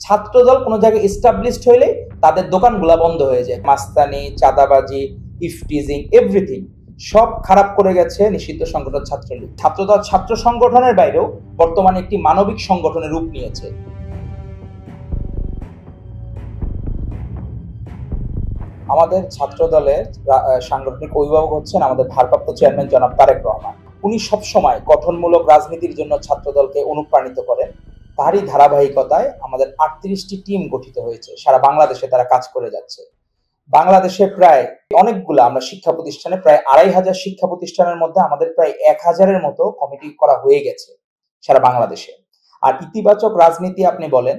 ছাত্রদল কোনো জায়গায় এস্টাবলিশড হইলে তাদের দোকানগুলা বন্ধ হয়ে যায়। মাস্তানি, চাঁদাবাজি, ইফটিজিং, এভরিথিং সব খারাপ করে গেছে নিষিদ্ধ সংগঠন ছাত্রলীগ। ছাত্রদল ছাত্র সংগঠনের বাইরেও বর্তমানে একটি মানবিক সংগঠনের রূপ নিয়েছে। আমাদের ছাত্র দলের সাংগঠনিক অভিভাবক হচ্ছেন আমাদের ভারপ্রাপ্ত চেয়ারম্যান জনাব তারেক রহমান। উনি সবসময় গঠনমূলক রাজনীতির জন্য ছাত্র দলকে অনুপ্রাণিত করেন। তারই ধারাবাহিকতায় আমাদের 38টি টিম গঠিত হয়েছে, সারা বাংলাদেশে তারা কাজ করে যাচ্ছে। বাংলাদেশে প্রায় অনেকগুলো আমরা শিক্ষা প্রতিষ্ঠানে প্রায় 2500 শিক্ষা প্রতিষ্ঠানের মধ্যে আমাদের প্রায় 1000-এর মতো কমিটি করা হয়ে গেছে সারা বাংলাদেশে। আর ইতিবাচক রাজনীতি আপনি বলেন,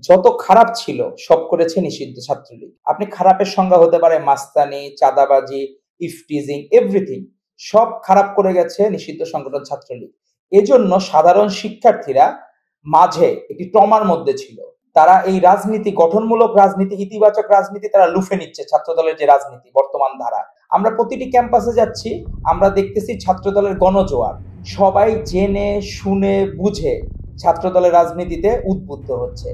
যত খারাপ ছিল সব করেছে নিষিদ্ধ ছাত্রলীগ। আপনি খারাপের সংজ্ঞা হতে পারে মাস্তানি, চাঁদাবাজি, ইফটিজিং, এভরিথিং সব খারাপ করে গেছে নিষিদ্ধ সংগঠন ছাত্রলীগ। এজন্য সাধারণ শিক্ষার্থীরা মাঝে একটি ট্রমার মধ্যে ছিল। তারা এই রাজনীতি, গঠনমূলক রাজনীতি, ইতিবাচক রাজনীতি তারা লুফে নিচ্ছে। ছাত্রদলের যে রাজনীতি বর্তমান ধারা, আমরা প্রতিটি ক্যাম্পাসে যাচ্ছি, আমরা দেখতেছি ছাত্রদলের গণজোয়ার। সবাই জেনে শুনে বুঝে ছাত্রদলের রাজনীতিতে উদ্বুদ্ধ হচ্ছে।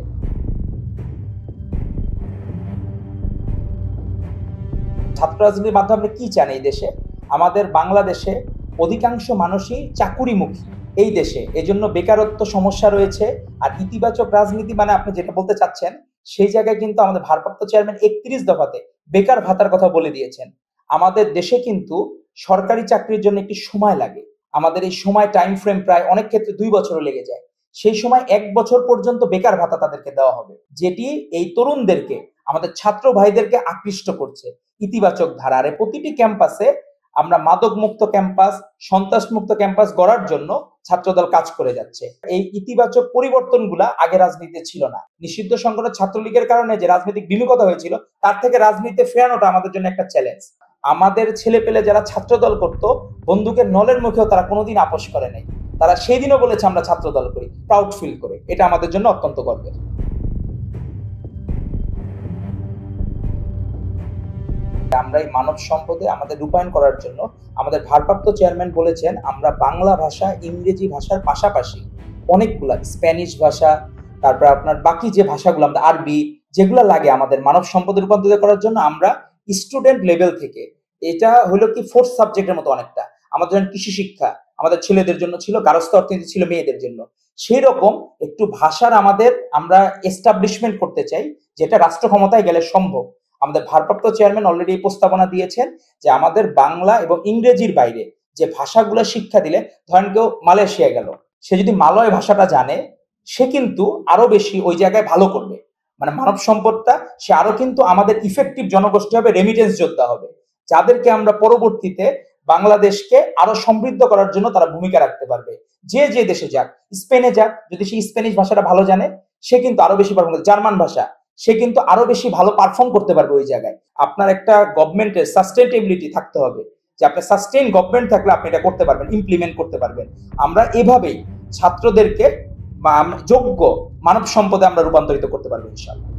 ছাত্র রাজনীতির মাধ্যমে আপনি কি চান এই দেশে? আমাদের বাংলাদেশে অধিকাংশ মানুষই চাকুরিমুখী এই দেশে, এজন্য বেকারত্ব সমস্যা রয়েছে। আর ইতিবাচক রাজনীতি মানে আপনি যেটা বলতে চাচ্ছেন, সেই জায়গায় কিন্তু আমাদের ভারপ্রাপ্ত চেয়ারম্যান 31 দফাতে বেকার ভাতার কথা বলে দিয়েছেন। আমাদের দেশে কিন্তু সরকারি চাকরির জন্য একটি সময় লাগে। আমাদের এই সময় টাইম ফ্রেম প্রায় অনেক ক্ষেত্রে 2 বছরও লেগে যায়। সেই সময় 1 বছর পর্যন্ত বেকার ভাতা তাদেরকে দেওয়া হবে, যেটি এই তরুণদেরকে, আমাদের ছাত্র ভাইদেরকে আকৃষ্ট করছে ইতিবাচক ধারারে। প্রতিটি ক্যাম্পাসে আমরা মাদক মুক্ত ক্যাম্পাস, সন্ত্রাস মুক্ত ক্যাম্পাস গড়ার জন্য ছাত্রদল কাজ করে যাচ্ছে। এই ইতিবাচক পরিবর্তনগুলা আগে রাজনীতিতে ছিল না। নিষিদ্ধ সংগঠন ছাত্রলীগের কারণে যে রাজনৈতিক বিমুখতা হয়েছিল, তার থেকে রাজনীতিতে ফেরানোটা আমাদের জন্য একটা চ্যালেঞ্জ। আমাদের ছেলে পেলে যারা ছাত্রদল করত, বন্দুকের নলের মুখেও তারা কোনোদিন আপোষ করে নাই। তারা সেই দিনও বলেছে আমরা ছাত্রদল করি, প্রাউড ফিল করে। এটা আমাদের জন্য অত্যন্ত গর্বের। আমরা এই মানব সম্পদে আমাদের রূপায়ণ করার জন্য আমাদের ভারপ্রাপ্ত চেয়ারম্যান বলেছেন, আমরা বাংলা ভাষা, ইংরেজি ভাষার পাশাপাশি অনেকগুলা স্প্যানিশ ভাষা, তারপর আপনার বাকি যে ভাষাগুলো, আমাদের আরবি, যেগুলো লাগে আমাদের মানব সম্পদে রূপান্তরিত করার জন্য, আমরা স্টুডেন্ট লেভেল থেকে, এটা হলো কি 4th সাবজেক্টের মতো অনেকটা। আমাদের জন্য কৃষি শিক্ষা আমাদের ছেলেদের জন্য ছিল, গার্হস্থ্য অর্থনীতি ছিল মেয়েদের জন্য। সেই রকম একটু ভাষার আমরা এস্টাবলিশমেন্ট করতে চাই, যেটা রাষ্ট্র ক্ষমতায় গেলে সম্ভব। আমাদের ভারপ্রাপ্ত চেয়ারম্যান অলরেডি এই প্রস্তাবনা দিয়েছেন যে আমাদের বাংলা এবং ইংরেজির বাইরে যে ভাষাগুলো শিক্ষা দিলে, ধরেন কেউ মালয়েশিয়া গেল, সে যদি মালয় ভাষাটা জানে, সে কিন্তু আরো বেশি ওই জায়গায় ভালো করবে। মানে মানব সম্পদটা সে আরো কিন্তু আমাদের ইফেক্টিভ জনগোষ্ঠী হবে, রেমিটেন্স যোদ্ধা হবে, যাদেরকে আমরা পরবর্তীতে বাংলাদেশকে আরো সমৃদ্ধ করার জন্য তারা ভূমিকা রাখতে পারবে। যে যে দেশে যাক, স্পেনে যাক, যদি সে স্প্যানিশ ভাষাটা ভালো জানে, সে কিন্তু আরো বেশি পারফর্ম করবে। জার্মান ভাষা, সে কিন্তু আরো বেশি ভালো পারফর্ম করতে পারবে ওই জায়গায়। আপনার একটা গভর্নমেন্টের সাস্টেইনেবিলিটি থাকতে হবে, যে আপনার সাস্টেইন গভর্নমেন্ট থাকলে আপনি এটা করতে পারবেন, ইমপ্লিমেন্ট করতে পারবেন। আমরা এভাবেই ছাত্রদেরকে যোগ্য মানব সম্পদে আমরা রূপান্তরিত করতে পারবো ইনশাআল্লাহ।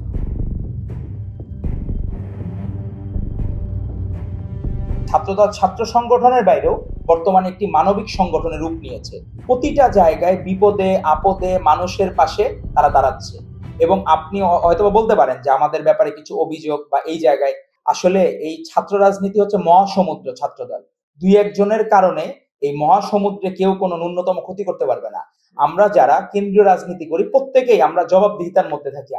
ছাত্রদল ছাত্র সংগঠনের বাইরেও বর্তমানে একটি মানবিক সংগঠনের রূপ নিয়েছে। প্রতিটা জায়গায় বিপদে আপদে মানুষের পাশে তারা দাঁড়াচ্ছে। এবং আপনি হয়তো বলতে পারেন যে আমাদের ব্যাপারে কিছু অভিযোগ বা এই জায়গায়, আসলে এই ছাত্র রাজনীতি হচ্ছে মহাসমুদ্র। ছাত্রদল 2-1 জনের কারণে এই মহাসমুদ্রে কেউ কোনো ন্যূনতম ক্ষতি করতে পারবে না। আমরা যারা কেন্দ্রীয় রাজনীতি করি, প্রত্যেকেই আমরা জবাবদিহিতার মধ্যে থাকি।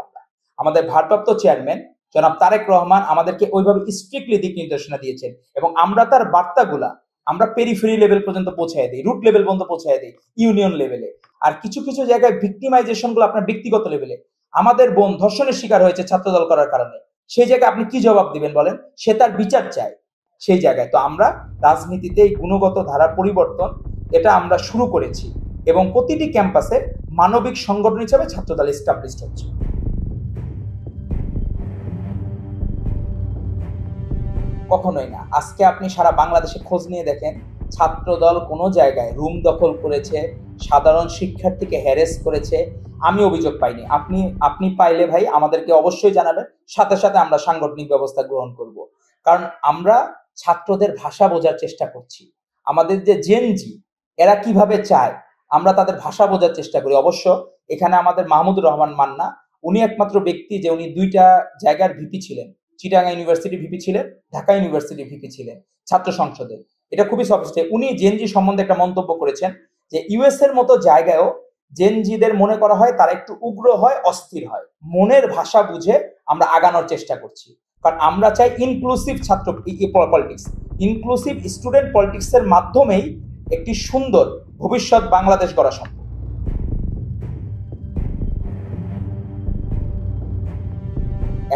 আমাদের ভারপ্রাপ্ত চেয়ারম্যান জনাব তারেক রহমান আমাদেরকে ওইভাবে স্ট্রিক্টলি দিক নির্দেশনা দিয়েছেন, এবং আমরা তার বার্তাগুলা আমরা পেরিফেরি লেভেল পর্যন্ত পৌঁছায় দিই, রুট লেভেল পর্যন্ত পৌঁছায় দিই, ইউনিয়ন লেভেলে। আর কিছু কিছু জায়গায় ভিক্টিমাইজেশন গুলো আপনার ব্যক্তিগত লেভেলে, আমাদের বোন ধর্ষণের শিকার হয়েছে ছাত্রদল করার কারণে, সেই জায়গায় আপনি কি জবাব দিবেন বলেন? সে তার বিচার চায় সেই জায়গায়। তো আমরা রাজনীতিতে এই গুণগত ধারার পরিবর্তন, এটা আমরা শুরু করেছি, এবং প্রতিটি ক্যাম্পাসে মানবিক সংগঠন হিসেবে ছাত্রদল এস্টাবলিশড হচ্ছে। কখনোই না। আজকে আপনি সারা বাংলাদেশে খোঁজ নিয়ে দেখেন, ছাত্রদল কোনো জায়গায় রুম দখল করেছে, সাধারণ শিক্ষার্থীকে হ্যারেস করেছে, আমি অভিযোগ পাইনি। আপনি পাইলে ভাই আমাদেরকে অবশ্যই জানাবেন, সাথে সাথে আমরা সাংগঠনিক ব্যবস্থা গ্রহণ করব। কারণ আমরা ছাত্রদের ভাষা বোঝার চেষ্টা করছি। আমাদের যে জেনজি, এরা কিভাবে চায়, আমরা তাদের ভাষা বোঝার চেষ্টা করি। অবশ্য এখানে আমাদের মাহমুদুর রহমান মান্না উনি একমাত্র ব্যক্তি যে উনি দুইটা জায়গার ভিপি ছিলেন, চিটাগাং ইউনিভার্সিটি ভিপি ছিলেন, ঢাকা ইউনিভার্সিটি ভিপি ছিলেন ছাত্র সংসদে। এটা খুবই সফিস্টিকেটেড। উনি জেনজি সম্বন্ধে একটা মন্তব্য করেছেন যে ইউএস এর মতো জায়গায়ও জেনজিদের মনে করা হয় তারা একটু উগ্র হয়, অস্থির হয়। মনের ভাষা বুঝে আমরা আগানোর চেষ্টা করছি, কারণ আমরা চাই ইনক্লুসিভ ছাত্র পলিটিক্স, ইনক্লুসিভ স্টুডেন্ট পলিটিক্স এর মাধ্যমেই একটি সুন্দর ভবিষ্যৎ বাংলাদেশ গড়া সম্ভব।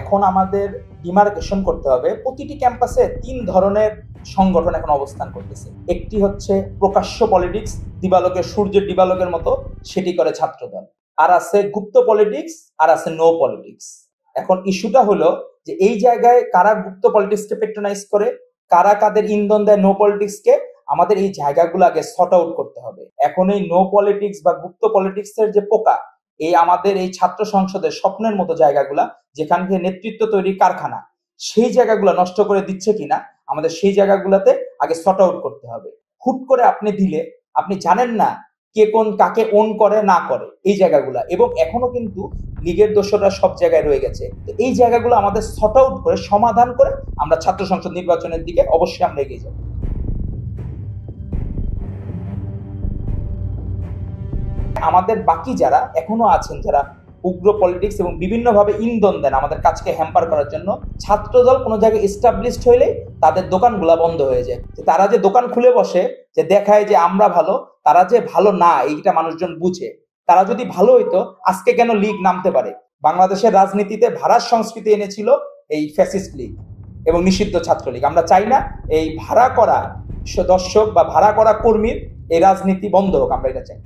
এখন আমাদের ডিমার্কেশন করতে হবে। প্রতিটি ক্যাম্পাসে 3 ধরনের সংগঠন এখন অবস্থান করতেছে। একটি হচ্ছে প্রকাশ্য পলিটিক্স, দিবালোকের সূর্যের দিবালোকের মতো, সেটি করে ছাত্রদল। আর আছে গুপ্ত পলিটিক্স, আর আছে নো পলিটিক্স। এখন ইস্যুটা হলো যে এই জায়গায় কারা গুপ্ত পলিটিক্সকে পেট্রোনাইজ করে, কারা কাদের ইন্ধন দেয় নো পলিটিক্সকে, আমাদের এই জায়গাগুলো আগে সর্ট আউট করতে হবে। এখন এই নো পলিটিক্স বা গুপ্ত পলিটিক্স এর যে পোকা, এই আমাদের এই ছাত্র সংসদের স্বপ্নের মতো জায়গাগুলা, যেখান থেকে নেতৃত্ব তৈরির কারখানা, সেই জায়গাগুলো নষ্ট করে দিচ্ছে কিনা আমাদের সেই জায়গাগুলোতে আগে সর্ট আউট করতে হবে। হুট করে আপনি দিলে আপনি জানেন না কে কোন কাকে ওন করে না করে এই জায়গাগুলা, এবং এখনো কিন্তু লীগের দোষরা সব জায়গায় রয়ে গেছে। তো এই জায়গাগুলো আমাদের সর্ট আউট করে সমাধান করে আমরা ছাত্র সংসদ নির্বাচনের দিকে অবশ্যই আমরা এগিয়ে যাব। আমাদের বাকি যারা এখনো আছেন, যারা উগ্র পলিটিক্স এবং বিভিন্নভাবে ইন্ধন দেন আমাদের কাজকে হ্যাম্পার করার জন্য, ছাত্রদল কোনো জায়গায় এস্টাবলিশড হইলে তাদের দোকানগুলা বন্ধ হয়ে যায়। তারা যে দোকান খুলে বসে, যে দেখায় যে আমরা ভালো, তারা যে ভালো না এইটা মানুষজন বুঝে। তারা যদি ভালো হইতো আজকে কেন লীগ নামতে পারে? বাংলাদেশের রাজনীতিতে ভাড়ার সংস্কৃতি এনেছিল এই ফ্যাসিস্ট লীগ এবং নিষিদ্ধ ছাত্রলীগ। আমরা চাই না এই ভাড়া করা দর্শক বা ভাড়া করা কর্মীর এই রাজনীতি বন্ধ হোক, আমরা এটা চাই।